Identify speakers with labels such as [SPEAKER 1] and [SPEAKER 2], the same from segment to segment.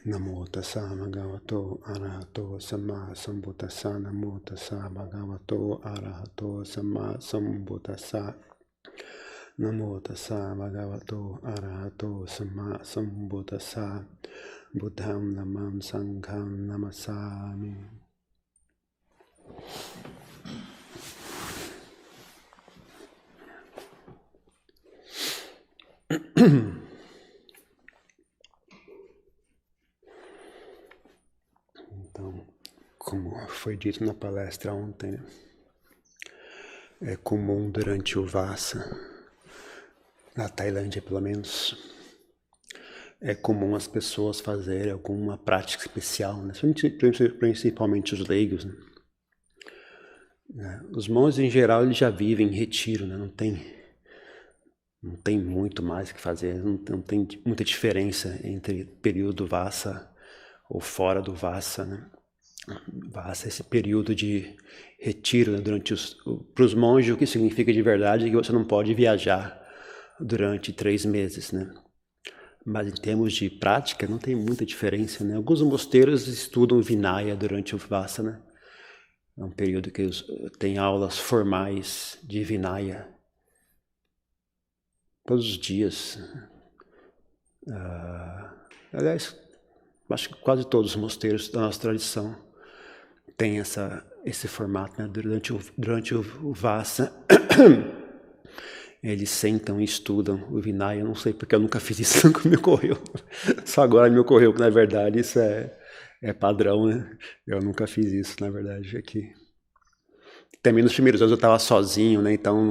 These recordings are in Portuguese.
[SPEAKER 1] Namo tassa bhagavato arahato samma sambuddhassa. Namo tassa bhagavato arahato samma sambuddhassa. Namo tassa bhagavato arahato samma sambuddhassa. Buddham namam sangham namasami. Então, como foi dito na palestra ontem, né? É comum durante o Vassa, na Tailândia pelo menos, é comum as pessoas fazerem alguma prática especial, né? Principalmente os leigos, né? Os monges em geral eles já vivem em retiro, né? Não tem muito mais o que fazer, não tem muita diferença entre período Vassa ou fora do Vassa, né? Vassa, esse período de retiro, né, para os monges, o que significa de verdade é que você não pode viajar durante 3 meses, né? Mas em termos de prática, não tem muita diferença, né? Alguns mosteiros estudam Vinaya durante o Vassa, né? É um período que tem aulas formais de Vinaya todos os dias. Aliás, acho que quase todos os mosteiros da nossa tradição têm esse formato, né? Durante o Vassa, eles sentam e estudam o Vinaya. Eu não sei porque eu nunca fiz isso, nunca me ocorreu. Só agora me ocorreu que, na verdade, isso é padrão, né? Eu nunca fiz isso, na verdade, aqui. Também nos primeiros anos eu estava sozinho, né? Então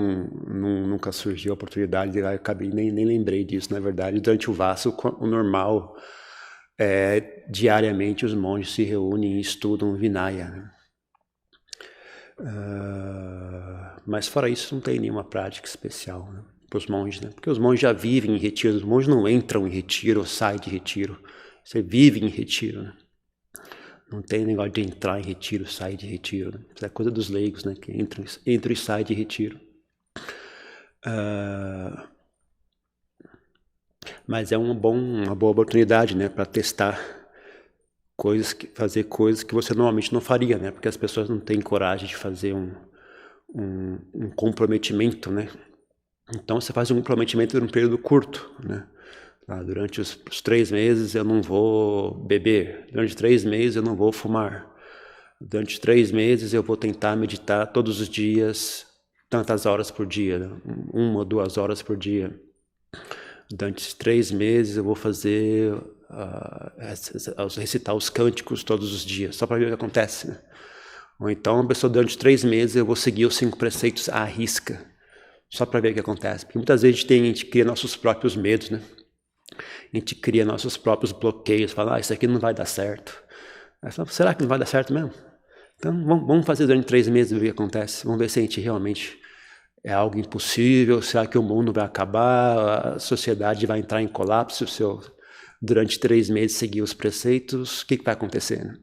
[SPEAKER 1] nunca surgiu a oportunidade, eu acabei nem lembrei disso, na verdade. Durante o Vassa, o normal é diariamente os monges se reúnem e estudam Vinaya, né? Mas fora isso não tem nenhuma prática especial, né, para os monges, né? Porque os monges já vivem em retiro, os monges não entram em retiro ou saem de retiro, você vive em retiro, né? Não tem negócio de entrar em retiro, sair de retiro, né? Isso é coisa dos leigos, né? Que entram e saem de retiro. Mas é uma boa oportunidade, né? Para testar fazer coisas que você normalmente não faria, né? Porque as pessoas não têm coragem de fazer um comprometimento, né? Então você faz um comprometimento num período curto, né? Durante os 3 meses eu não vou beber, durante 3 meses eu não vou fumar, durante 3 meses eu vou tentar meditar todos os dias, tantas horas por dia, né? 1 ou 2 horas por dia. Durante 3 meses eu vou fazer, recitar os cânticos todos os dias, só para ver o que acontece, né? Ou então, a pessoa, durante 3 meses eu vou seguir os 5 preceitos à risca, só para ver o que acontece. Porque muitas vezes a gente cria nossos próprios medos, né? A gente cria nossos próprios bloqueios, fala, isso aqui não vai dar certo. Aí fala, será que não vai dar certo mesmo? Então vamos fazer durante 3 meses ver o que acontece. Vamos ver se a gente realmente é algo impossível, será que o mundo vai acabar, a sociedade vai entrar em colapso se eu durante 3 meses seguir os preceitos, o que vai acontecer, né?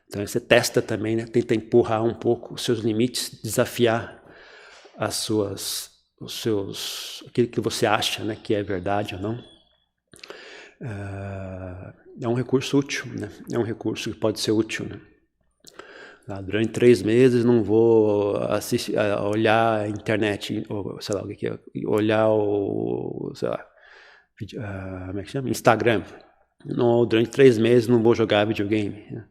[SPEAKER 1] Então você testa também, né? Tenta empurrar um pouco os seus limites, desafiar aquilo que você acha, né, que é verdade ou não. É um recurso útil, né? É um recurso que pode ser útil, né? Durante 3 meses não vou olhar a internet, ou sei lá, o que é, olhar o, sei lá, como é que chama? Instagram. Não, durante 3 meses não vou jogar videogame, né?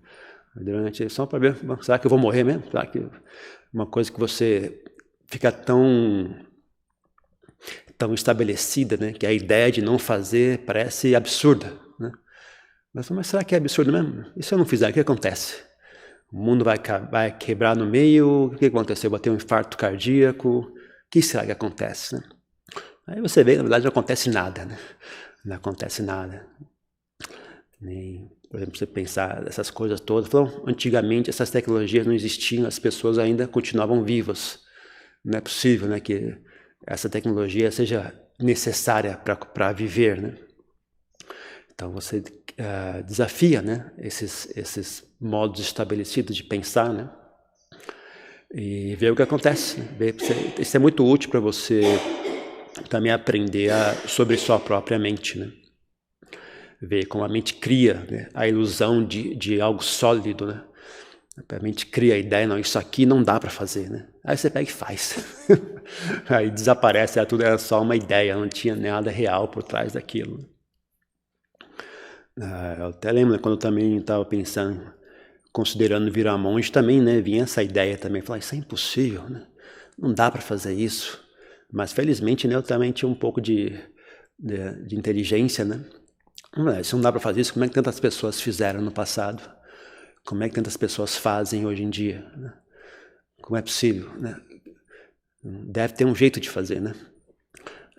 [SPEAKER 1] Só para ver, será que eu vou morrer mesmo? Será que uma coisa que você fica tão estabelecida, né, que a ideia de não fazer parece absurda, né? Mas será que é absurdo mesmo? E se eu não fizer, o que acontece? O mundo vai quebrar no meio, o que aconteceu? Eu vou ter um infarto cardíaco, o que será que acontece, né? Aí você vê, na verdade, não acontece nada, né? Não acontece nada. Nem, por exemplo, você pensar essas coisas todas. Então, antigamente, essas tecnologias não existiam, as pessoas ainda continuavam vivas. Não é possível, né, que essa tecnologia seja necessária para viver, né? Então você desafia, né, esses modos estabelecidos de pensar, né? E ver o que acontece, né? Isso é muito útil para você também aprender sobre sua própria mente, né? Ver como a mente cria, né, a ilusão de algo sólido, né? A mente cria a ideia, não, isso aqui não dá para fazer, né? Aí você pega e faz. Aí desaparece, tudo era só uma ideia, não tinha nada real por trás daquilo. Eu até lembro, né, quando eu também estava pensando, considerando virar monge, também, né, vinha essa ideia também, falar, isso é impossível, né? Não dá para fazer isso. Mas felizmente, né, eu também tinha um pouco de inteligência, né? Se não dá para fazer isso, como é que tantas pessoas fizeram no passado? Como é que tantas pessoas fazem hoje em dia? Né? Como é possível? Né? Deve ter um jeito de fazer, né?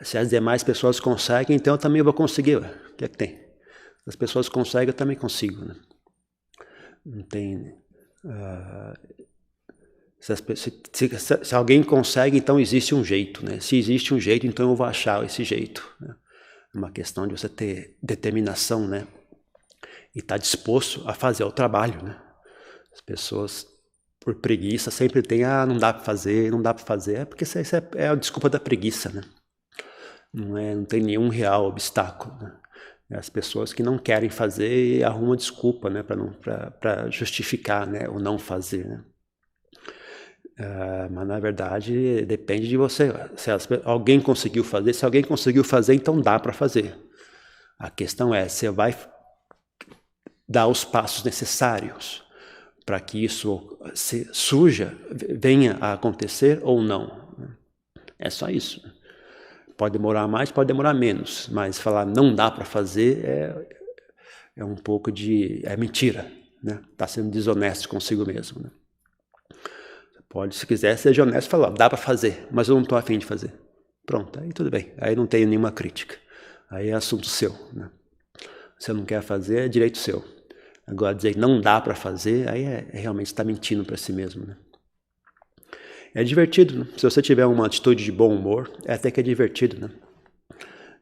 [SPEAKER 1] Se as demais pessoas conseguem, então eu também vou conseguir. O que é que tem? Se as pessoas conseguem, eu também consigo. Né? Não tem... Se alguém consegue, então existe um jeito. Né? Se existe um jeito, então eu vou achar esse jeito. Né? É uma questão de você ter determinação, né? E estar disposto a fazer o trabalho, né? As pessoas, por preguiça, sempre tem, não dá para fazer, não dá para fazer. É porque isso é a desculpa da preguiça, né? Não tem nenhum real obstáculo, né? As pessoas que não querem fazer arrumam desculpa, né? Para justificar, né? O não fazer, né? Mas na verdade depende de você. Se alguém conseguiu fazer, então dá para fazer. A questão é, você vai dar os passos necessários para que isso venha a acontecer ou não. É só isso. Pode demorar mais, pode demorar menos, mas falar não dá para fazer é um pouco de... é mentira, né? Está sendo desonesto consigo mesmo, né? Pode, se quiser, seja honesto e falar, dá para fazer, mas eu não estou a fim de fazer. Pronto, aí tudo bem, aí não tenho nenhuma crítica. Aí é assunto seu, né? Se não quer fazer, é direito seu. Agora, dizer que não dá para fazer, aí realmente está mentindo para si mesmo, né? É divertido, né? Se você tiver uma atitude de bom humor, até que é divertido, né?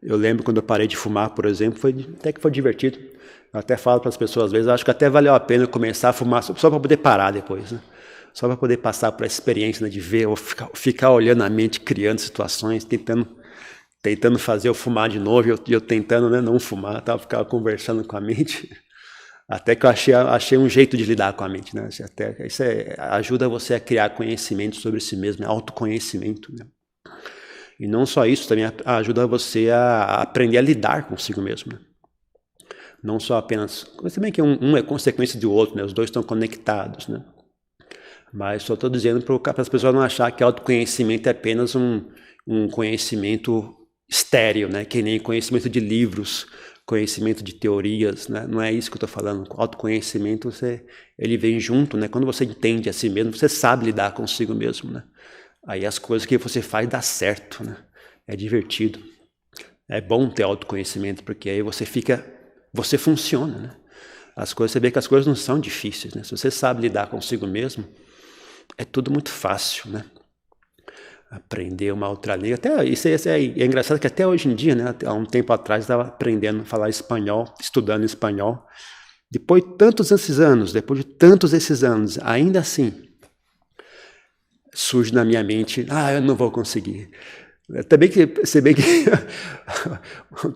[SPEAKER 1] Eu lembro quando eu parei de fumar, por exemplo, até que foi divertido. Eu até falo para as pessoas, às vezes, acho que até valeu a pena eu começar a fumar só para poder parar depois, né? Só para poder passar por essa experiência, né, de ver, ou ficar olhando a mente, criando situações, tentando fazer eu fumar de novo, e eu tentando, né, não fumar, ficava conversando com a mente. Até que eu achei um jeito de lidar com a mente, né? Isso ajuda você a criar conhecimento sobre si mesmo, autoconhecimento, né? E não só isso, também ajuda você a aprender a lidar consigo mesmo, né? Não só apenas... Se bem que um é consequência do outro, né? Os dois estão conectados, né? Mas só estou dizendo para as pessoas não acharem que autoconhecimento é apenas um conhecimento estéril, né? Que nem conhecimento de livros, conhecimento de teorias, né? Não é isso que eu estou falando. Autoconhecimento, ele vem junto, né? Quando você entende a si mesmo, você sabe lidar consigo mesmo, né? Aí as coisas que você faz dá certo, né? É divertido. É bom ter autoconhecimento, porque aí você funciona, né? Você vê que as coisas não são difíceis, né? Se você sabe lidar consigo mesmo, é tudo muito fácil, né? Aprender uma outra língua. Até isso é engraçado que até hoje em dia, né? Há um tempo atrás eu estava aprendendo a falar espanhol, estudando espanhol. Depois de tantos esses anos, ainda assim, surge na minha mente, eu não vou conseguir. Também se bem que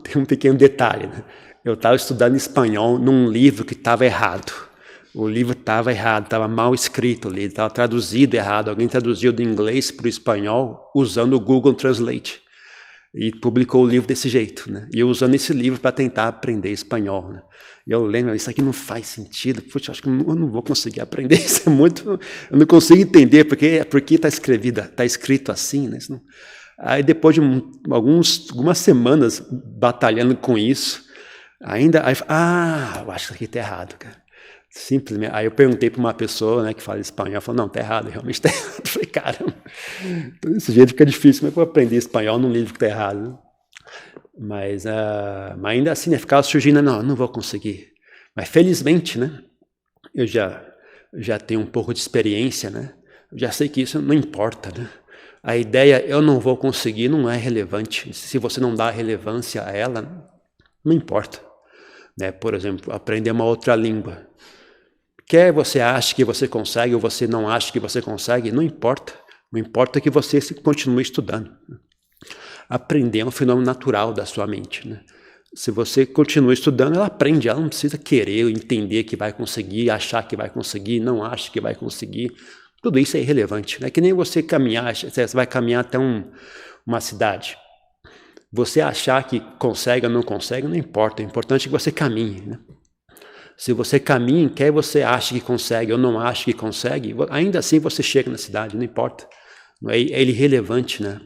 [SPEAKER 1] tem um pequeno detalhe, né? Eu estava estudando espanhol num livro que estava errado. O livro estava errado, estava mal escrito ali, estava traduzido errado. Alguém traduziu do inglês para o espanhol usando o Google Translate. E publicou o livro desse jeito, né? E eu usando esse livro para tentar aprender espanhol, né? E eu lembro, isso aqui não faz sentido. Puxa, acho que eu não vou conseguir aprender. Isso é muito... Eu não consigo entender porque está escrito assim, né? Aí depois de algumas semanas batalhando com isso, eu acho que isso aqui está errado, cara. Simplesmente. Aí eu perguntei para uma pessoa, né, que fala espanhol, ela falou, não, está errado, realmente está errado. Eu falei, caramba, então, desse jeito fica difícil, como é que eu vou aprender espanhol num livro que está errado? Né? Mas ainda assim, né, ficava surgindo, não vou conseguir. Mas felizmente, né, eu já tenho um pouco de experiência, né, eu já sei que isso não importa, né. A ideia, eu não vou conseguir, não é relevante. Se você não dá relevância a ela, não importa. Né? Por exemplo, aprender uma outra língua. Quer você ache que você consegue ou você não acha que você consegue, não importa. Não importa que você continue estudando. Aprender é um fenômeno natural da sua mente. Né? Se você continua estudando, ela aprende, ela não precisa querer, entender que vai conseguir, achar que vai conseguir, não acha que vai conseguir. Tudo isso é irrelevante, né? Que nem você caminhar, você vai caminhar até uma cidade. Você achar que consegue ou não consegue, não importa, o importante é que você caminhe, né? Se você caminha, quer você ache que consegue ou não ache que consegue, ainda assim você chega na cidade, não importa. É irrelevante, né?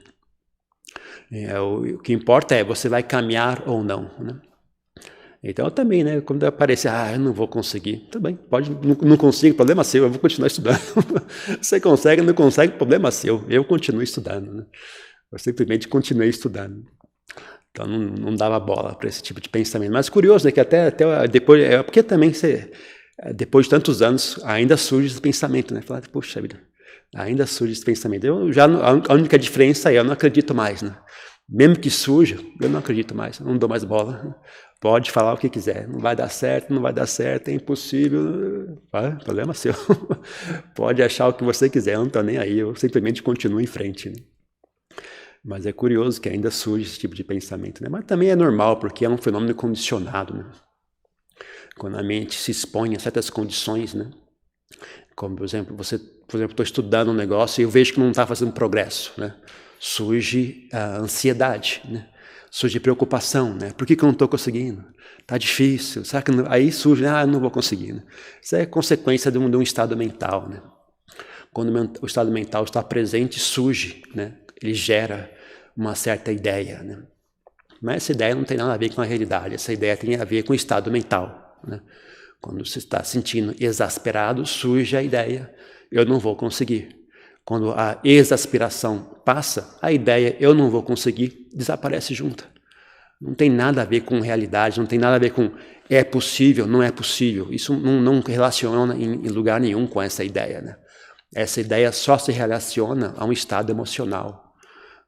[SPEAKER 1] O que importa é você vai caminhar ou não, né? Então eu também, né? Quando aparecer, eu não vou conseguir, tudo bem, pode, não consigo, problema seu, eu vou continuar estudando. Você consegue, não consegue, problema seu, eu continuo estudando, né? Eu simplesmente continuei estudando. Então não dava bola para esse tipo de pensamento. Mas curioso, né? Que até depois, porque também depois de tantos anos ainda surge esse pensamento, né? Falar, poxa vida, ainda surge esse pensamento. A única diferença é eu não acredito mais, né? Mesmo que surja, eu não acredito mais, não dou mais bola. Né? Pode falar o que quiser, não vai dar certo, não vai dar certo, é impossível. Problema seu. Pode achar o que você quiser, eu não estou nem aí, eu simplesmente continuo em frente. Né? Mas é curioso que ainda surge esse tipo de pensamento, né? Mas também é normal, porque é um fenômeno condicionado, né? Quando a mente se expõe a certas condições, né? Como, por exemplo, estou estudando um negócio e eu vejo que não está fazendo progresso, né? Surge a ansiedade, né? Surge preocupação, né? Por que eu não estou conseguindo? Está difícil, será que não... Aí surge, eu não vou conseguir, né? Isso é consequência de um estado mental, né? Quando o estado mental está presente, surge, né? Ele gera uma certa ideia, né? Mas essa ideia não tem nada a ver com a realidade, essa ideia tem a ver com o estado mental, né? Quando você está sentindo exasperado, surge a ideia, eu não vou conseguir. Quando a exasperação passa, a ideia, eu não vou conseguir, desaparece junto. Não tem nada a ver com realidade, não tem nada a ver com é possível, não é possível. Isso não relaciona em lugar nenhum com essa ideia, né? Essa ideia só se relaciona a um estado emocional.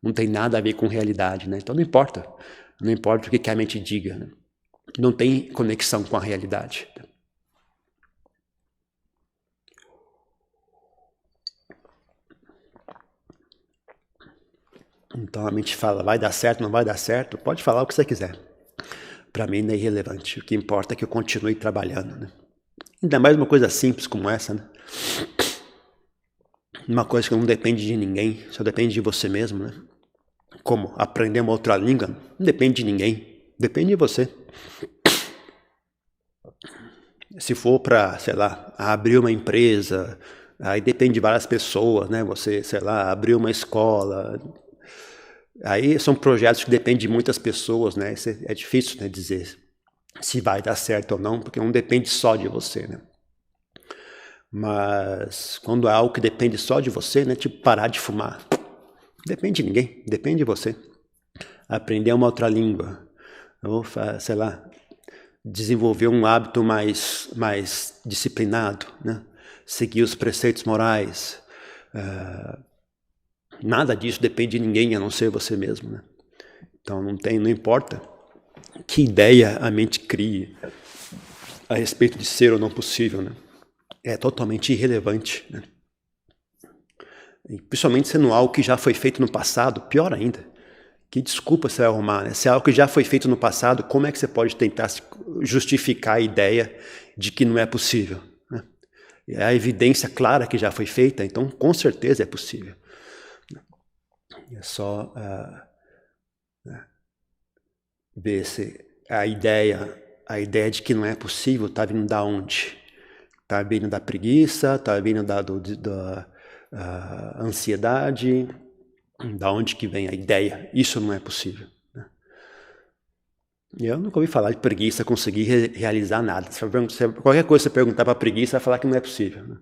[SPEAKER 1] Não tem nada a ver com realidade, né? Então não importa o que a mente diga, né? Não tem conexão com a realidade. Então a mente fala, vai dar certo, não vai dar certo, pode falar o que você quiser. Para mim não é irrelevante, o que importa é que eu continue trabalhando, né? Ainda mais uma coisa simples como essa, né? Uma coisa que não depende de ninguém, só depende de você mesmo, né? Como aprender uma outra língua, não depende de ninguém, depende de você. Se for para, sei lá, abrir uma empresa, aí depende de várias pessoas, né? Você, sei lá, abrir uma escola, aí são projetos que dependem de muitas pessoas, né? É difícil, né, dizer se vai dar certo ou não, porque não depende só de você, né? Mas quando é algo que depende só de você, né? Tipo parar de fumar, depende de ninguém, depende de você. Aprender uma outra língua, ou sei lá, desenvolver um hábito mais disciplinado, né? Seguir os preceitos morais. Nada disso depende de ninguém a não ser você mesmo, né? Então não importa que ideia a mente crie a respeito de ser ou não possível, né? É totalmente irrelevante, né? E principalmente sendo algo que já foi feito no passado, pior ainda. Que desculpa você vai arrumar, né? Se é algo que já foi feito no passado, como é que você pode tentar justificar a ideia de que não é possível? Né? É a evidência clara que já foi feita, então com certeza é possível. É só ver se a ideia de que não é possível está vindo da onde? Está vindo da preguiça, está vindo da ansiedade, da onde que vem a ideia? Isso não é possível. Né? Eu nunca ouvi falar de preguiça conseguir realizar nada. Qualquer coisa que você perguntar para a preguiça, vai falar que não é possível. Né?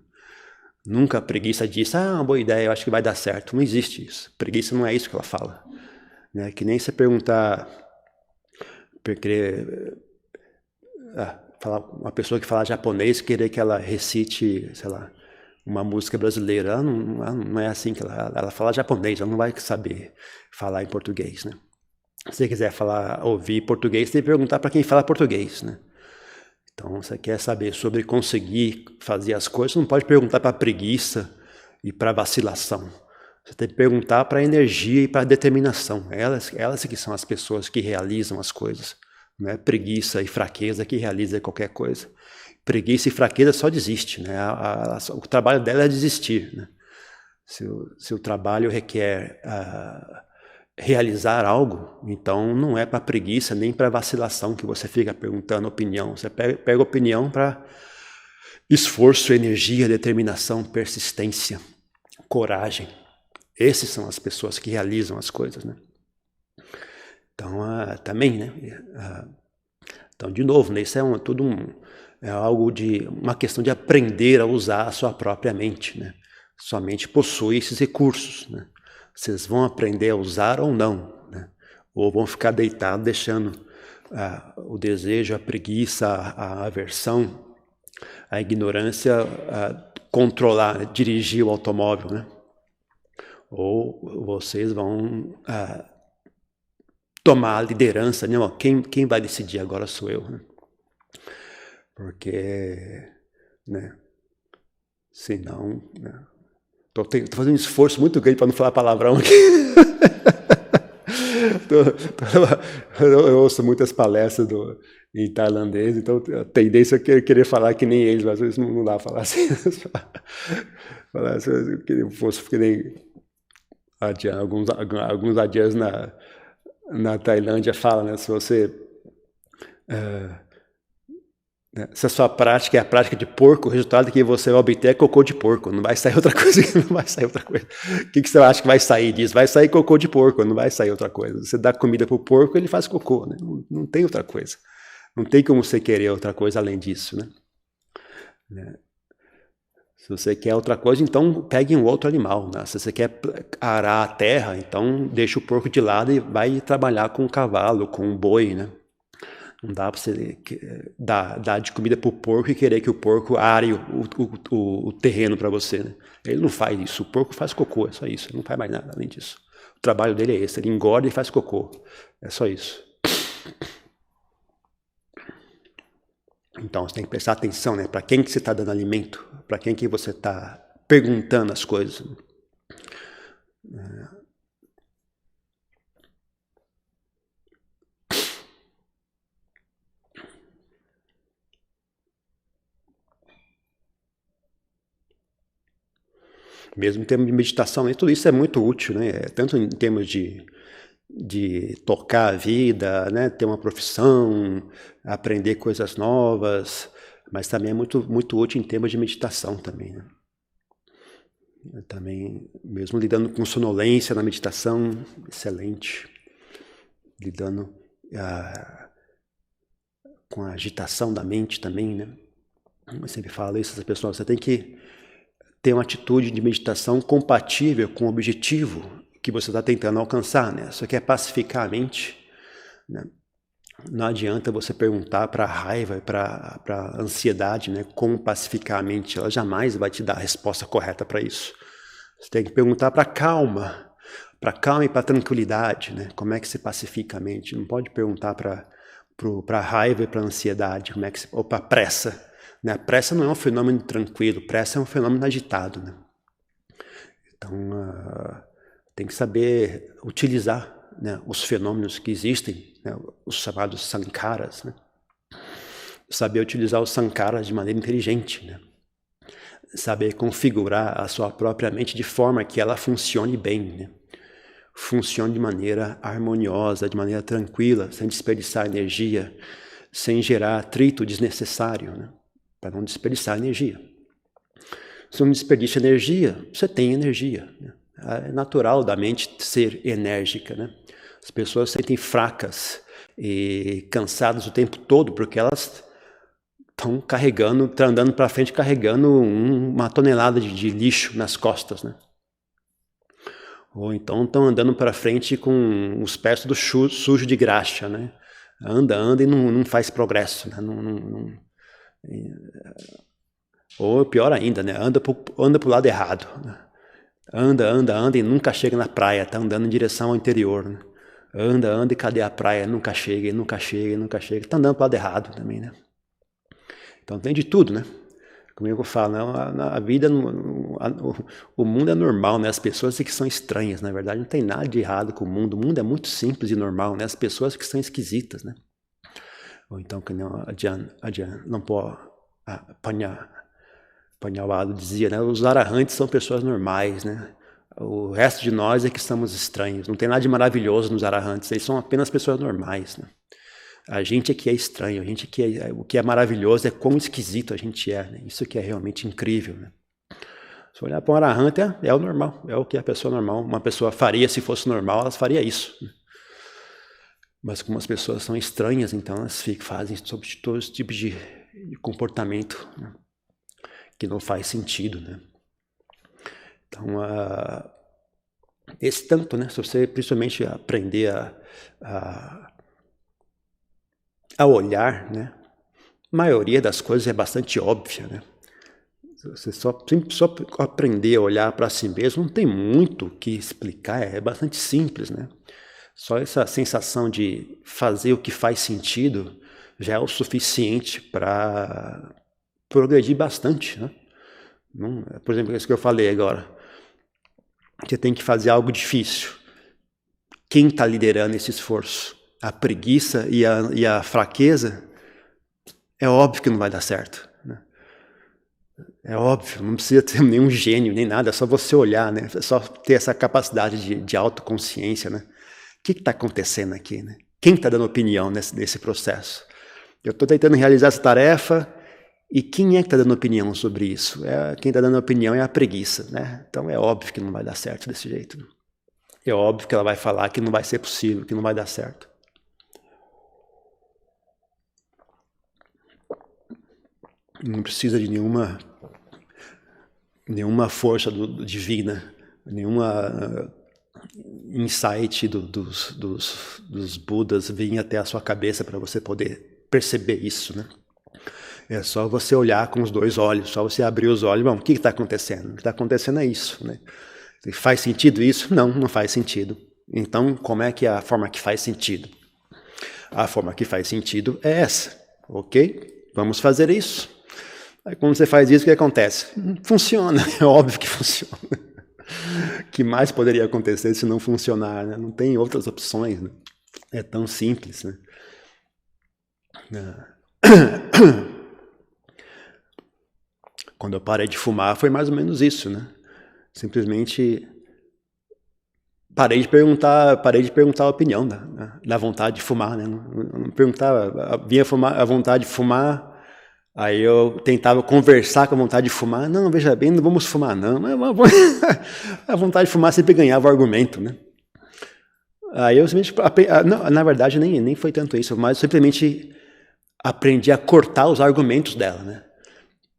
[SPEAKER 1] Nunca a preguiça disse, uma boa ideia, eu acho que vai dar certo. Não existe isso. Preguiça não é isso que ela fala. Né? Que nem você perguntar, falar uma pessoa que fala japonês, querer que ela recite, sei lá, uma música brasileira. Ela não é assim que ela fala japonês, ela não vai saber falar em português, né? Se você quiser ouvir português, tem que perguntar para quem fala português, né? Então, você quer saber sobre conseguir fazer as coisas, não pode perguntar para preguiça e para vacilação. Você tem que perguntar para energia e para determinação. Elas que são as pessoas que realizam as coisas. Não é preguiça e fraqueza que realiza qualquer coisa. Preguiça e fraqueza só desiste, né? O trabalho dela é desistir, né? Se o trabalho requer realizar algo, então não é para preguiça nem para vacilação que você fica perguntando opinião. Você pega opinião para esforço, energia, determinação, persistência, coragem. Esses são as pessoas que realizam as coisas, né? Então, também, né? Então, de novo, né? Isso é algo de uma questão de aprender a usar a sua própria mente, né? Sua mente possui esses recursos, né? Vocês vão aprender a usar ou não, né? Ou vão ficar deitados deixando o desejo, a preguiça, a aversão, a ignorância controlar, né? Dirigir o automóvel, né? Ou vocês vão tomar a liderança, né? Quem vai decidir agora sou eu, né? Porque, né? Senão, né? Tô fazendo um esforço muito grande para não falar palavrão aqui. Eu ouço muitas palestras em tailandês, então a tendência é querer falar que nem eles, mas às vezes não dá para falar assim. Falar se eu fosse que nem alguns adiãs na Tailândia falam, né? Se você se a sua prática é a prática de porco, o resultado que você vai obter é cocô de porco, não vai sair outra coisa, não vai sair outra coisa. O que você acha que vai sair disso? Vai sair cocô de porco, não vai sair outra coisa. Você dá comida para o porco, ele faz cocô, né? Não tem outra coisa. Não tem como você querer outra coisa além disso, né? Se você quer outra coisa, então pegue um outro animal, né? Se você quer arar a terra, então deixa o porco de lado e vai trabalhar com um cavalo, com um boi, né? Não dá para você dar de comida para o porco e querer que o porco are o terreno para você, né? Ele não faz isso, o porco faz cocô, é só isso, ele não faz mais nada além disso. O trabalho dele é esse, ele engorda e faz cocô, é só isso. Então você tem que prestar atenção, né? Para quem que você está dando alimento, para quem que você está perguntando as coisas. Mesmo em termos de meditação, né? Tudo isso é muito útil, né? Tanto em termos de tocar a vida, né? Ter uma profissão, aprender coisas novas, mas também é muito, muito útil em termos de meditação também, né? Também, mesmo lidando com sonolência na meditação, excelente. Lidando com a agitação da mente também, né? Eu sempre falo isso, as pessoas, você tem que ter uma atitude de meditação compatível com o objetivo que você está tentando alcançar, né? Você quer pacificar a mente, né? Não adianta você perguntar para a raiva, para a ansiedade, né? Como pacificar a mente, ela jamais vai te dar a resposta correta para isso. Você tem que perguntar para a calma e para a tranquilidade, né? Como é que se pacifica a mente? Não pode perguntar para a raiva e para a ansiedade, ou para a pressa. Né? A pressa não é um fenômeno tranquilo, pressa é um fenômeno agitado, né? Então, tem que saber utilizar, né, os fenômenos que existem, né, os chamados sankaras, né? Saber utilizar os sankaras de maneira inteligente, né? Saber configurar a sua própria mente de forma que ela funcione bem, né? Funcione de maneira harmoniosa, de maneira tranquila, sem desperdiçar energia, sem gerar atrito desnecessário, né? Para não desperdiçar energia. Se não desperdiça energia, você tem energia, né? É natural da mente ser enérgica, né? As pessoas se sentem fracas e cansadas o tempo todo porque elas estão andando para frente carregando uma tonelada de lixo nas costas, né? Ou então estão andando para frente com os pés todos sujos de graxa, né? Anda e não faz progresso, né? Ou pior ainda, né? Anda pro lado errado, né? Anda e nunca chega na praia, tá andando em direção ao interior, né? Anda e cadê a praia? Nunca chega, tá andando pro lado errado também, né? Então tem de tudo, né? Como eu falo, a vida, o mundo é normal, né? As pessoas é que são estranhas, na verdade, não tem nada de errado com o mundo é muito simples e normal, né? As pessoas que são esquisitas, né? Ou então, que não Ajahn Panyawado dizia, né? Os arahantes são pessoas normais, né? O resto de nós é que estamos estranhos. Não tem nada de maravilhoso nos arahantes, eles são apenas pessoas normais, né? A gente aqui é estranho, o que é maravilhoso é quão esquisito a gente é, né? Isso que é realmente incrível, né? Se olhar para um arahante, é o normal, é o que a pessoa normal, uma pessoa faria se fosse normal, elas faria isso, né? Mas como as pessoas são estranhas, então elas fazem todos os tipos de comportamento, né? Que não faz sentido, né? Então, esse tanto, né? Se você principalmente aprender a olhar, né? A maioria das coisas é bastante óbvia, né? Você só aprender a olhar para si mesmo, não tem muito o que explicar, é bastante simples, né? Só essa sensação de fazer o que faz sentido já é o suficiente para progredir bastante, né? Por exemplo, isso que eu falei agora. Você tem que fazer algo difícil. Quem está liderando esse esforço? A preguiça e a fraqueza? É óbvio que não vai dar certo, né? É óbvio, não precisa ter nenhum gênio, nem nada, é só você olhar, né? É só ter essa capacidade de autoconsciência, né? O que está acontecendo aqui, né? Quem está dando opinião nesse processo? Eu estou tentando realizar essa tarefa e quem é que está dando opinião sobre isso? Quem está dando opinião é a preguiça, né? Então é óbvio que não vai dar certo desse jeito. É óbvio que ela vai falar que não vai ser possível, que não vai dar certo. Não precisa de nenhuma força divina, nenhuma insight dos Budas vir até a sua cabeça para você poder perceber isso, né? É só você olhar com os dois olhos, só você abrir os olhos. Bom, o que está acontecendo? O que está acontecendo é isso, né? Faz sentido isso? Não, não faz sentido. Então, como é que é a forma que faz sentido? A forma que faz sentido é essa, ok? Vamos fazer isso. Aí quando você faz isso, o que acontece? Funciona, é óbvio que funciona. O que mais poderia acontecer se não funcionar, né? Não tem outras opções, né? É tão simples, né? Quando eu parei de fumar, foi mais ou menos isso, né? Simplesmente parei de perguntar a opinião da vontade de fumar, né? Não perguntava, vinha a vontade de fumar. Aí eu tentava conversar com a vontade de fumar. Não, veja bem, não vamos fumar, não. A vontade de fumar sempre ganhava o argumento, né? Aí eu simplesmente... na verdade, nem foi tanto isso, mas simplesmente aprendi a cortar os argumentos dela, né?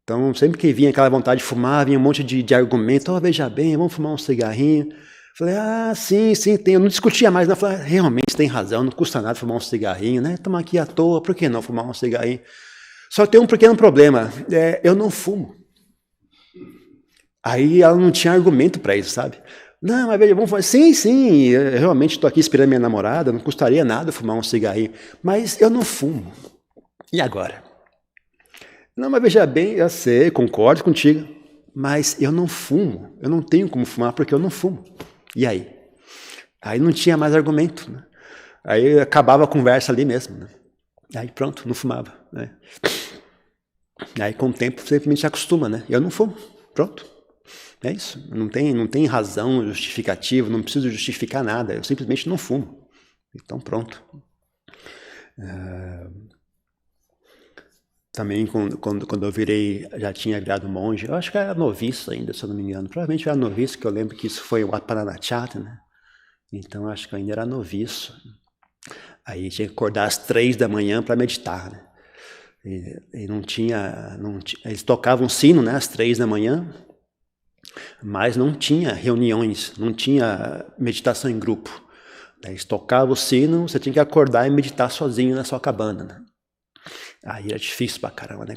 [SPEAKER 1] Então, sempre que vinha aquela vontade de fumar, vinha um monte de argumento. Oh, veja bem, vamos fumar um cigarrinho. Falei, sim, tem. Eu não discutia mais, não. Falei, realmente tem razão, não custa nada fumar um cigarrinho, né? Estamos aqui à toa, por que não fumar um cigarrinho? Só tem um pequeno problema, eu não fumo. Aí ela não tinha argumento para isso, sabe? Não, mas veja, vamos falar, sim, eu realmente estou aqui esperando minha namorada, não custaria nada fumar um cigarrinho, mas eu não fumo. E agora? Não, mas veja bem, eu sei, concordo contigo, mas eu não fumo, eu não tenho como fumar porque eu não fumo. E aí? Aí não tinha mais argumento, né? Aí acabava a conversa ali mesmo, né? Aí pronto, não fumava, né? Aí com o tempo simplesmente se acostuma, né? Eu não fumo, pronto. É isso, não tem razão justificativa, não preciso justificar nada, eu simplesmente não fumo. Então pronto. Também quando eu já tinha virado monge, eu acho que era noviço ainda, se eu não me engano. Provavelmente era noviço, que eu lembro que isso foi o Aparanachata, né? Então acho que eu ainda era noviço. Aí tinha que acordar às 3 da manhã para meditar, né? E não tinha, eles tocavam sino, né, às 3 da manhã, mas não tinha reuniões, não tinha meditação em grupo. Eles tocavam o sino, você tinha que acordar e meditar sozinho na sua cabana, né? Aí era difícil pra caramba, né?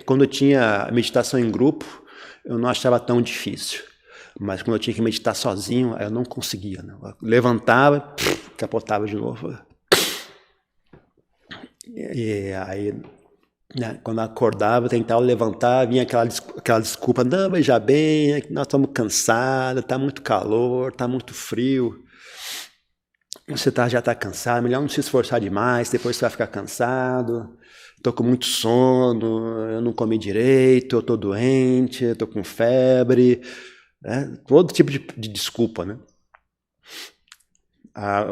[SPEAKER 1] Quando tinha meditação em grupo, eu não achava tão difícil. Mas quando eu tinha que meditar sozinho, eu não conseguia, né? Eu levantava, capotava de novo. E aí, né, quando eu acordava, eu tentava levantar, vinha aquela desculpa, não, veja bem, nós estamos cansados, está muito calor, está muito frio. você já está cansado, melhor não se esforçar demais, depois você vai ficar cansado, estou com muito sono, eu não comi direito, eu estou doente, eu estou com febre, né? Todo tipo de desculpa, né?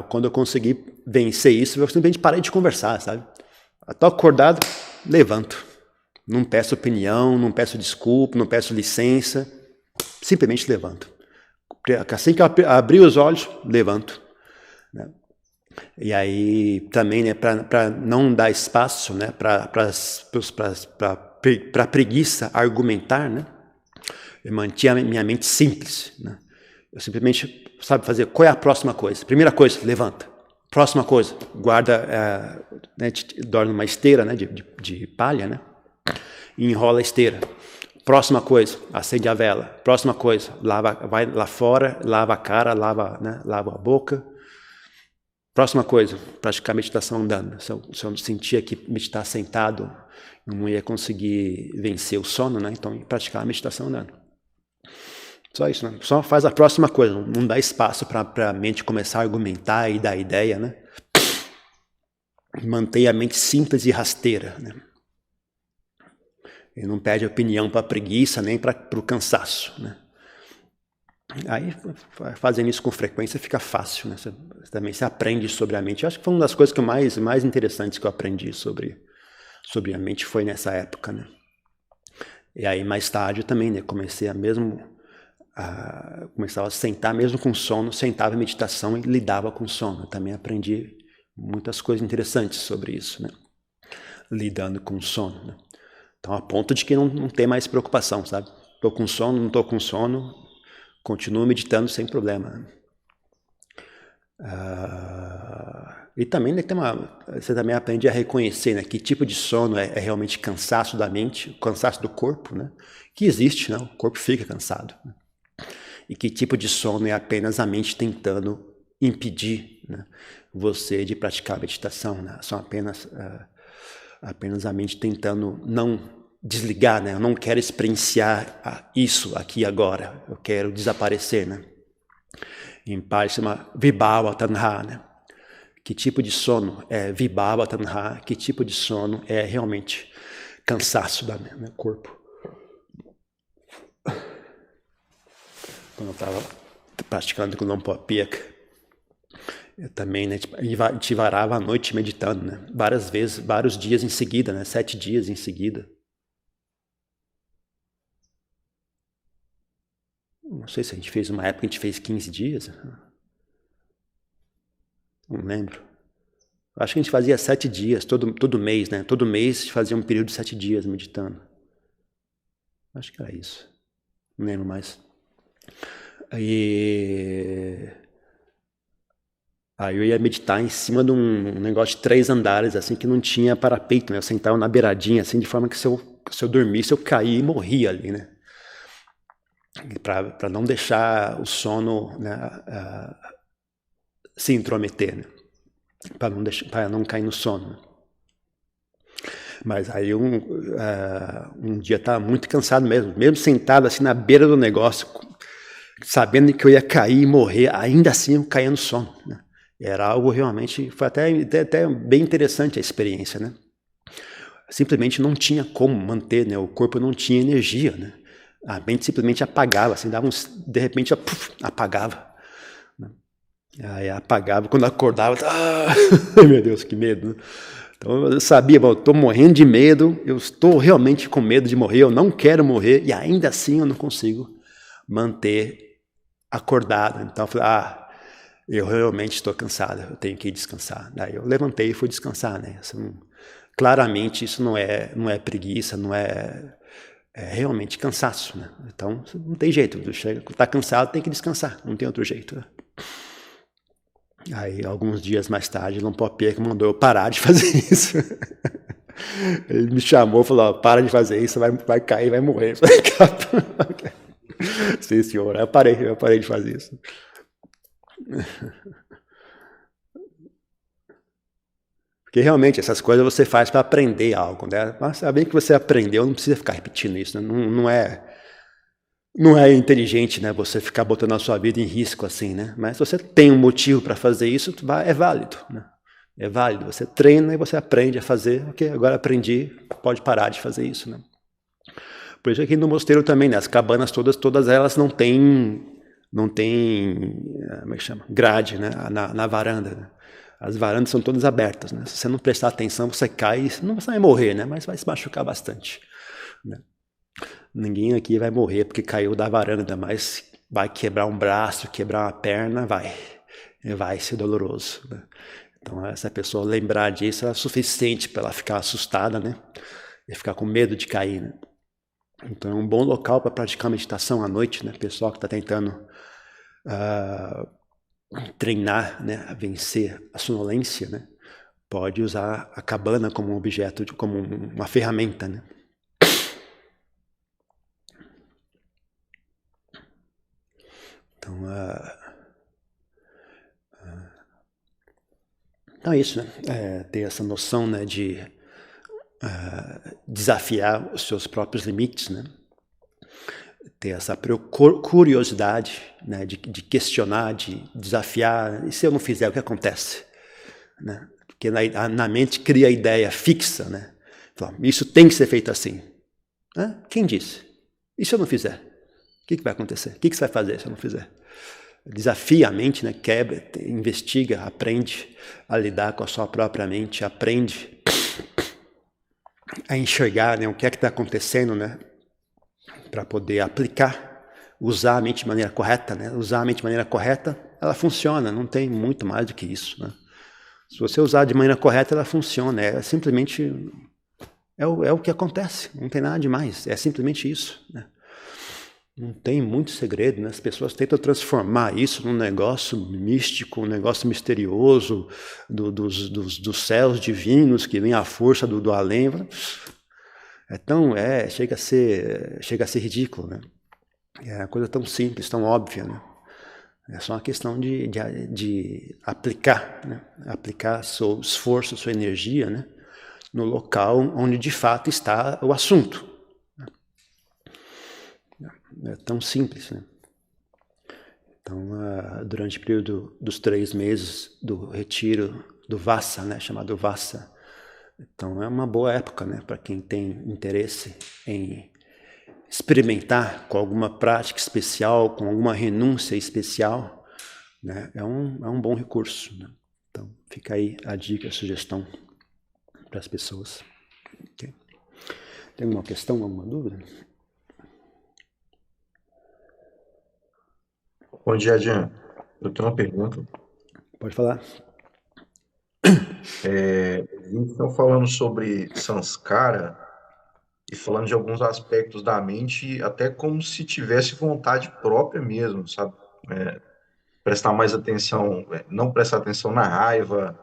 [SPEAKER 1] Quando eu consegui vencer isso, eu simplesmente parei de conversar, sabe? Estou acordado, levanto. Não peço opinião, não peço desculpa, não peço licença, simplesmente levanto. Assim que eu abri os olhos, levanto. Né? E aí também, né, para não dar espaço, né, para preguiça argumentar, né, eu mantinha a minha mente simples. Né? Eu simplesmente, sabe, fazer qual é a próxima coisa. Primeira coisa, levanta. Próxima coisa, guarda, né, dorme numa esteira, né, de palha, né, e enrola a esteira. Próxima coisa, acende a vela. Próxima coisa, vai lá fora, lava a cara, lava a boca. Próxima coisa, praticar meditação andando. Se eu sentia que meditar sentado não ia conseguir vencer o sono, né? Então praticar a meditação andando. Só isso, né? Só faz a próxima coisa, não dá espaço para a mente começar a argumentar e dar ideia, né? Mantenha a mente simples e rasteira, né? E não pede opinião para a preguiça nem para o cansaço, né? Aí, fazendo isso com frequência, fica fácil, né? Também você aprende sobre a mente. Eu acho que foi uma das coisas que mais interessantes que eu aprendi sobre a mente foi nessa época, né? E aí, mais tarde, também, né? Começava a sentar mesmo com sono, sentava em meditação e lidava com sono. Eu também aprendi muitas coisas interessantes sobre isso, né? Lidando com sono, né? Então, a ponto de que não tem mais preocupação, sabe? Estou com sono, não estou com sono, continuo meditando sem problema. E também, né, você também aprende a reconhecer, né, que tipo de sono é realmente cansaço da mente, cansaço do corpo, né? Que existe, né? O corpo fica cansado. Né? E que tipo de sono é apenas a mente tentando impedir, né, você de praticar a meditação, né? São apenas a mente tentando não desligar, né? Eu não quero experienciar isso aqui agora, eu quero desaparecer, né? Em Pali chama Vibhava Tanha, né? Que tipo de sono é Vibhava Tanha, que tipo de sono é realmente cansaço do corpo. Quando eu estava praticando com o Lompo Piak, eu também, né, a gente varava a noite meditando, né? Várias vezes, vários dias em seguida, né? 7 dias em seguida. Não sei se a gente fez uma época, a gente fez 15 dias. Não lembro. Acho que a gente fazia 7 dias, todo mês, né? Todo mês fazia um período de 7 dias meditando. Acho que era isso. Não lembro mais. Aí eu ia meditar em cima de um negócio de 3 andares, assim, que não tinha parapeito, né? Eu sentava na beiradinha, assim, de forma que se eu dormisse, eu caía e morria ali, né? Para não deixar o sono, né, se intrometer, né? Para não cair no sono. Mas aí um dia estava muito cansado mesmo sentado assim na beira do negócio, sabendo que eu ia cair e morrer, ainda assim eu caía no sono, né? Era algo realmente, foi até bem interessante a experiência, né? Simplesmente não tinha como manter, né? O corpo não tinha energia, né? A mente simplesmente apagava, assim, de repente apagava. Né? Aí apagava, quando acordava, meu Deus, que medo, né? Então eu sabia, eu estou morrendo de medo, eu estou realmente com medo de morrer, eu não quero morrer, e ainda assim eu não consigo manter acordado. Então eu falei, eu realmente estou cansado, eu tenho que descansar. Daí eu levantei e fui descansar, né? Assim, claramente isso não é preguiça, não é realmente cansaço, né? Então não tem jeito, está cansado, tem que descansar, não tem outro jeito. Né? Aí alguns dias mais tarde, Lompo Piak mandou eu parar de fazer isso. Ele me chamou e falou, para de fazer isso, vai cair, vai morrer. Sim, senhor, eu parei de fazer isso. Porque realmente essas coisas você faz para aprender algo, né? Mas saber que você aprendeu, não precisa ficar repetindo isso, né? não é inteligente, né, você ficar botando a sua vida em risco assim, né? Mas se você tem um motivo para fazer isso, é válido, né? É válido. Você treina e você aprende a fazer. Ok, agora aprendi, pode parar de fazer isso, né? Por isso aqui no mosteiro também, né? As cabanas todas elas não têm, como é que chama? Grade, né? Na varanda, né? As varandas são todas abertas, né? Se você não prestar atenção, você cai, não você vai morrer, né? Mas vai se machucar bastante, né? Ninguém aqui vai morrer porque caiu da varanda, mas vai quebrar um braço, quebrar uma perna, vai ser doloroso, né? Então, essa pessoa lembrar disso é suficiente para ela ficar assustada, né? E ficar com medo de cair, né? Então, é um bom local para praticar meditação à noite, né? Pessoal que está tentando treinar, né, a vencer a sonolência, né? Pode usar a cabana como um objeto, como uma ferramenta, né? Então, então é isso, né? Ter essa noção, né, de desafiar os seus próprios limites, né? Ter essa curiosidade, né, de questionar, de desafiar. E se eu não fizer, o que acontece? Né? Porque na mente cria a ideia fixa, né? Isso tem que ser feito assim. Quem disse? E se eu não fizer? O que vai acontecer? O que você vai fazer se eu não fizer? Desafia a mente, né? Quebra, investiga, aprende a lidar com a sua própria mente, aprende a enxergar, né, o que é que está acontecendo, né, para poder aplicar, usar a mente de maneira correta, né? Usar a mente de maneira correta, ela funciona, não tem muito mais do que isso, né? Se você usar de maneira correta, ela funciona, é simplesmente, é o que acontece, não tem nada demais, é simplesmente isso, né? Não tem muito segredo, né? As pessoas tentam transformar isso num negócio místico, um negócio misterioso, dos céus divinos, que vem a força do além. Chega a ser ridículo, né? É uma coisa tão simples, tão óbvia, né? É só uma questão de aplicar, né? Aplicar seu esforço, sua energia, né, no local onde de fato está o assunto. É tão simples, né? Então, durante o período dos 3 meses do retiro do Vassa, né, chamado Vassa, então é uma boa época, né, para quem tem interesse em experimentar com alguma prática especial, com alguma renúncia especial, né, é um bom recurso, né? Então, fica aí a dica, a sugestão para as pessoas. Okay. Tem alguma questão, alguma dúvida?
[SPEAKER 2] Bom dia, Jean. Eu tenho uma pergunta.
[SPEAKER 1] Pode falar.
[SPEAKER 2] A gente está falando sobre Sanskara e falando de alguns aspectos da mente, até como se tivesse vontade própria mesmo, sabe? Prestar mais atenção, não prestar atenção na raiva,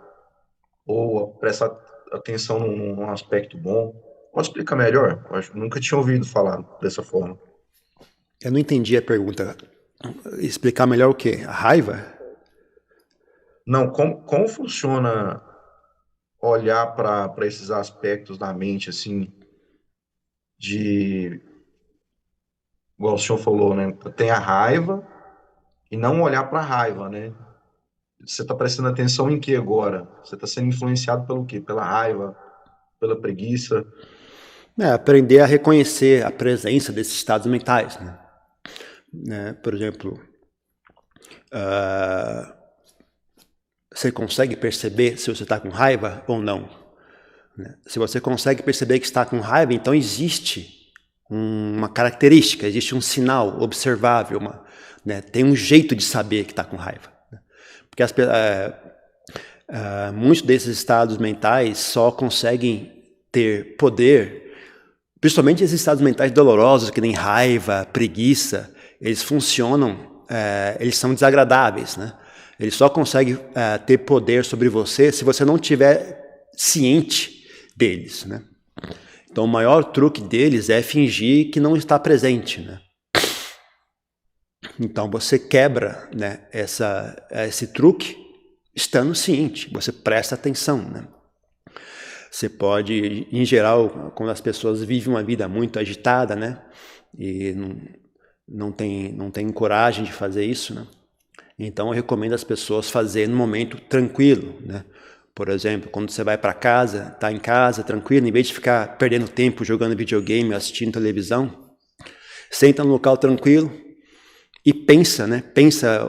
[SPEAKER 2] ou prestar atenção num aspecto bom. Pode explicar melhor? Eu acho que nunca tinha ouvido falar dessa forma.
[SPEAKER 1] Eu não entendi a pergunta. Explicar melhor o quê? A raiva?
[SPEAKER 2] Não, como funciona olhar para esses aspectos da mente, assim, de igual o senhor falou, né? Tem a raiva e não olhar para a raiva, né? Você está prestando atenção em que agora? Você está sendo influenciado pelo quê? Pela raiva, pela preguiça?
[SPEAKER 1] Aprender a reconhecer a presença desses estados mentais, né? Por exemplo, você consegue perceber se você está com raiva ou não? Né? Se você consegue perceber que está com raiva, então existe uma característica, existe um sinal observável, né? Tem um jeito de saber que está com raiva. Né? Porque muitos desses estados mentais só conseguem ter poder, principalmente esses estados mentais dolorosos, que nem raiva, preguiça, eles funcionam, eles são desagradáveis, né? Eles só conseguem ter poder sobre você se você não estiver ciente deles, né? Então o maior truque deles é fingir que não está presente, né? Então você quebra, né, esse truque estando ciente, você presta atenção, né? Você pode, em geral, quando as pessoas vivem uma vida muito agitada, né, e não tem coragem de fazer isso, né? Então eu recomendo as pessoas fazerem no momento tranquilo, né? Por exemplo, quando você vai para casa, está em casa tranquilo, em vez de ficar perdendo tempo jogando videogame, assistindo televisão, senta no local tranquilo e pensa, né?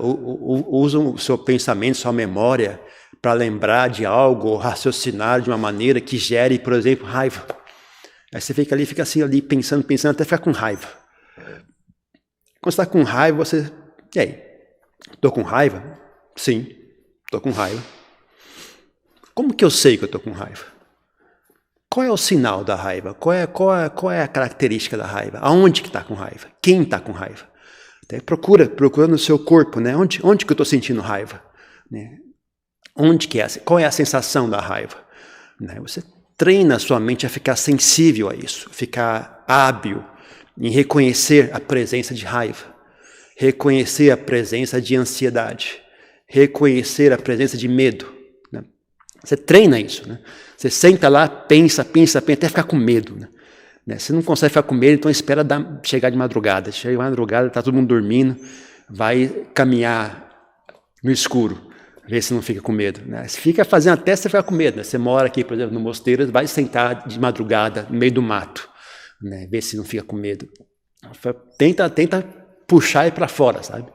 [SPEAKER 1] Usa o seu pensamento, sua memória para lembrar de algo ou raciocinar de uma maneira que gere, por exemplo, raiva. Aí você fica assim ali pensando, até ficar com raiva. Quando você está com raiva, você... E aí? Estou com raiva? Sim, estou com raiva. Como que eu sei que eu estou com raiva? Qual é o sinal da raiva? Qual é a característica da raiva? Aonde que está com raiva? Quem está com raiva? Até procura no seu corpo, né? Onde que eu estou sentindo raiva? Né? Qual é a sensação da raiva? Né? Você treina a sua mente a ficar sensível a isso, ficar hábil em reconhecer a presença de raiva, reconhecer a presença de ansiedade, reconhecer a presença de medo. Né? Você treina isso, né? Você senta lá, pensa, até ficar com medo. Né? Se não consegue ficar com medo, então espera chegar de madrugada. Chega de madrugada, está todo mundo dormindo, vai caminhar no escuro, ver se não fica com medo. Né? Se fica fazendo até você ficar com medo. Né? Você mora aqui, por exemplo, no mosteiro, vai sentar de madrugada no meio do mato, né? Ver se não fica com medo. Tenta puxar ele para fora, sabe?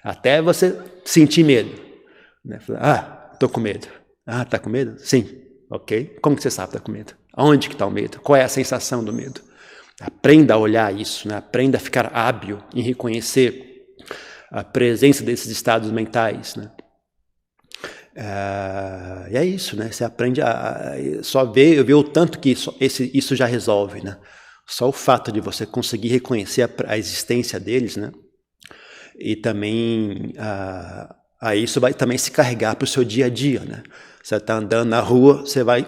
[SPEAKER 1] Até você sentir medo. Né? Estou com medo. Tá com medo? Sim. Ok. Como que você sabe que está com medo? Aonde que está o medo? Qual é a sensação do medo? Aprenda a olhar isso, né? Aprenda a ficar hábil em reconhecer a presença desses estados mentais, né? E é isso, né? Você aprende a só ver o tanto que isso já resolve, né? Só o fato de você conseguir reconhecer a existência deles, né? E também isso vai também se carregar para o seu dia a dia, né? Você está andando na rua, você vai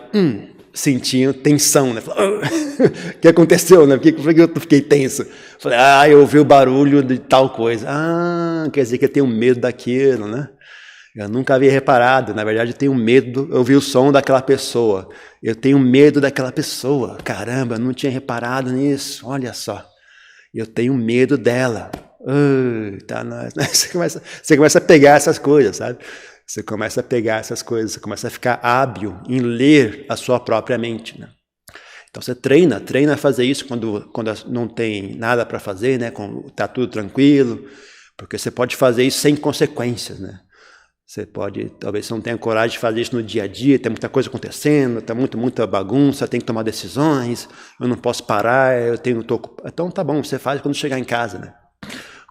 [SPEAKER 1] sentindo tensão, né? O que aconteceu, né? Por que eu fiquei tenso? Falei, eu ouvi o barulho de tal coisa. Quer dizer que eu tenho medo daquilo, né? Eu nunca havia reparado, na verdade eu tenho medo, eu ouvi o som daquela pessoa, eu tenho medo daquela pessoa, caramba, eu não tinha reparado nisso, olha só, eu tenho medo dela. Você começa a pegar essas coisas, sabe? Você começa a pegar essas coisas, você começa a ficar hábil em ler a sua própria mente, né? Então você treina a fazer isso quando não tem nada para fazer, né? Quando está tudo tranquilo, porque você pode fazer isso sem consequências, né? Talvez você não tenha coragem de fazer isso no dia a dia, tem muita coisa acontecendo, tem muita bagunça, tem que tomar decisões, eu não posso parar, então tá bom, você faz quando chegar em casa, né?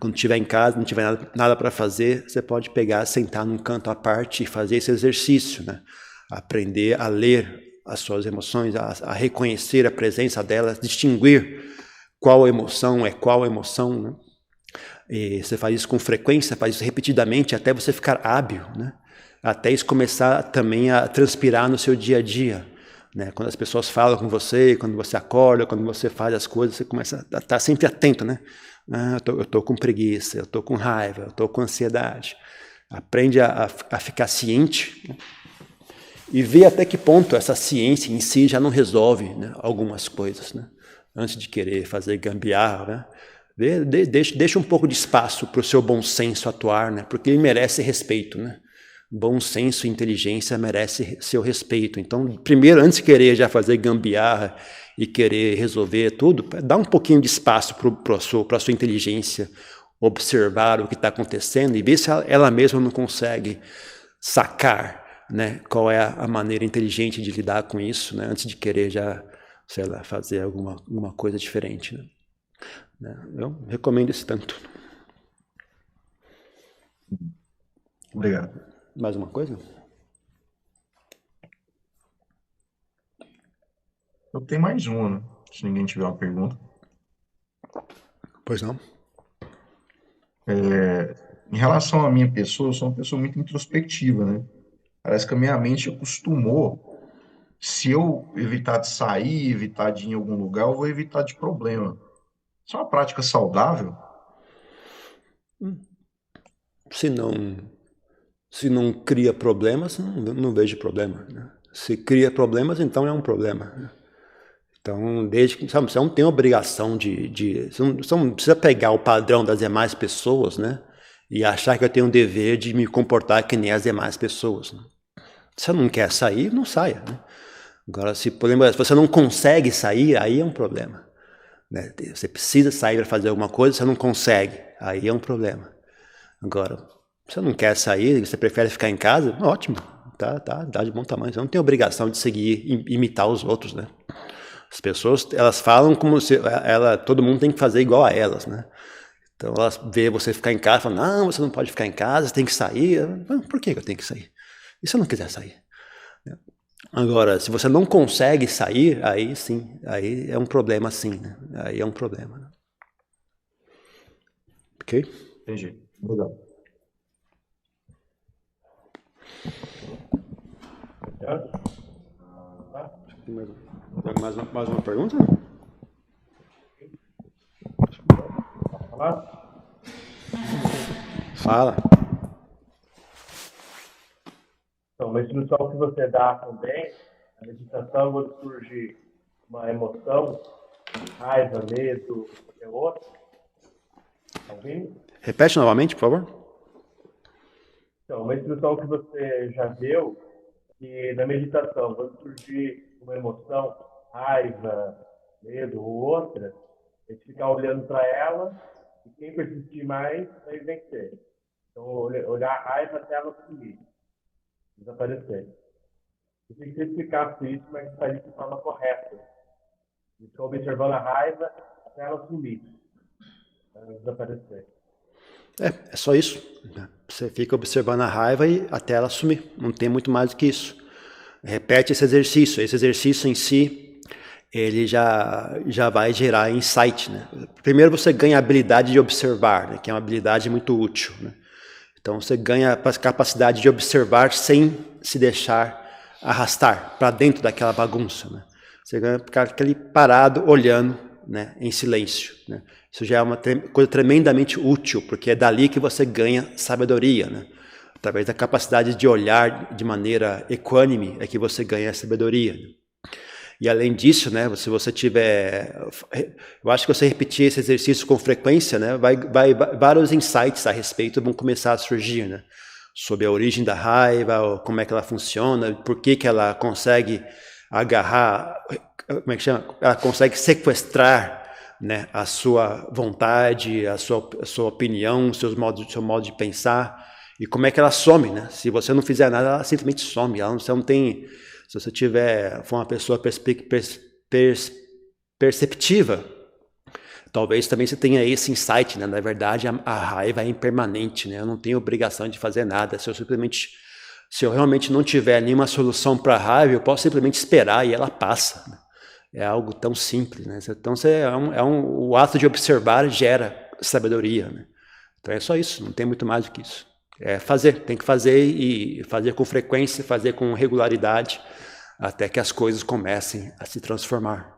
[SPEAKER 1] Quando estiver em casa, não tiver nada para fazer, você pode pegar, sentar num canto à parte e fazer esse exercício, né? Aprender a ler as suas emoções, a reconhecer a presença delas, distinguir qual emoção é qual emoção, né? E você faz isso com frequência, faz isso repetidamente até você ficar hábil, né? Até isso começar também a transpirar no seu dia a dia, né? Quando as pessoas falam com você, quando você acorda, quando você faz as coisas, você começa a estar sempre atento, né? Eu estou com preguiça, eu estou com raiva, eu estou com ansiedade. Aprende a ficar ciente, né? E ver até que ponto essa ciência em si já não resolve, né, algumas coisas, né? Antes de querer fazer gambiarra, né? Deixa um pouco de espaço para o seu bom senso atuar, né? Porque ele merece respeito, né? Bom senso e inteligência merece seu respeito. Então, primeiro, antes de querer já fazer gambiarra e querer resolver tudo, dá um pouquinho de espaço para a sua inteligência observar o que está acontecendo e ver se ela mesma não consegue sacar, né, qual é a maneira inteligente de lidar com isso, né, antes de querer já, sei lá, fazer alguma coisa diferente, né? Eu recomendo esse tanto.
[SPEAKER 2] Obrigado.
[SPEAKER 1] Mais uma coisa?
[SPEAKER 2] Eu tenho mais uma, né? Se ninguém tiver uma pergunta.
[SPEAKER 1] Pois não.
[SPEAKER 2] Em relação à minha pessoa, eu sou uma pessoa muito introspectiva, né? Parece que a minha mente acostumou. Se eu evitar de sair, evitar de ir em algum lugar, eu vou evitar de problema. Isso é uma prática saudável?
[SPEAKER 1] Se não cria problemas, não vejo problema, né? Se cria problemas, então é um problema, né? Então, desde que sabe, você não tem obrigação você não precisa pegar o padrão das demais pessoas, né? E achar que eu tenho um dever de me comportar que nem as demais pessoas. Né? Se você não quer sair, não saia. Né? Agora, se você não consegue sair, aí é um problema. Né? Você precisa sair para fazer alguma coisa, você não consegue, aí é um problema. Agora, se você não quer sair, você prefere ficar em casa, ótimo, tá de bom tamanho. Você não tem obrigação de seguir, imitar os outros, né? As pessoas, elas falam como se todo mundo tem que fazer igual a elas, né? Então elas vê você ficar em casa, falam, não, você não pode ficar em casa, você tem que sair. Por que eu tenho que sair? E se eu não quiser sair? Agora, se você não consegue sair, aí sim, aí é um problema sim, né? Aí é um problema. Né? Ok?
[SPEAKER 2] Entendi. Legal.
[SPEAKER 1] Mais uma pergunta? Fala.
[SPEAKER 3] Então, uma instrução que você dá também, a meditação, quando surge uma emoção, raiva, medo, qualquer outra. Tá ouvindo?
[SPEAKER 1] Repete novamente, por favor.
[SPEAKER 3] Então, uma instrução que você já deu, que na meditação, quando surgir uma emoção, raiva, medo ou outra, a gente ficar olhando para ela e quem persistir mais vai vencer. Então, olhar a raiva até ela sumir, desaparecer. Eu queria que você explicasse isso, mas fazer de forma correta. A gente fica observando a raiva até ela sumir, desaparecer.
[SPEAKER 1] É só isso. Você fica observando a raiva e até ela sumir. Não tem muito mais do que isso. Repete esse exercício. Esse exercício em si, ele já vai gerar insight. Né? Primeiro você ganha a habilidade de observar, né? Que é uma habilidade muito útil. Né? Então você ganha a capacidade de observar sem se deixar arrastar para dentro daquela bagunça. Né? Você ganha ficar aquele parado olhando, né? Em silêncio. Né? Isso já é uma coisa tremendamente útil, porque é dali que você ganha sabedoria. Né? Através da capacidade de olhar de maneira equânime é que você ganha a sabedoria. Né? E além disso, né, se você tiver... Eu acho que você repetir esse exercício com frequência, né, vários insights a respeito vão começar a surgir. Né? Sobre a origem da raiva, como é que ela funciona, por que ela consegue agarrar... Como é que chama? Ela consegue sequestrar, né, a sua vontade, a sua opinião, seu modo de pensar, e como é que ela some, né? Se você não fizer nada, ela simplesmente some. Você não tem, se você for uma pessoa perceptiva, talvez também você tenha esse insight, né? Na verdade, a raiva é impermanente, né? Eu não tenho obrigação de fazer nada. Se eu realmente não tiver nenhuma solução para a raiva, eu posso simplesmente esperar e ela passa. Né? É algo tão simples, né? Então, o ato de observar gera sabedoria, né? Então, é só isso, não tem muito mais do que isso. É fazer, tem que fazer e fazer com frequência, fazer com regularidade, até que as coisas comecem a se transformar.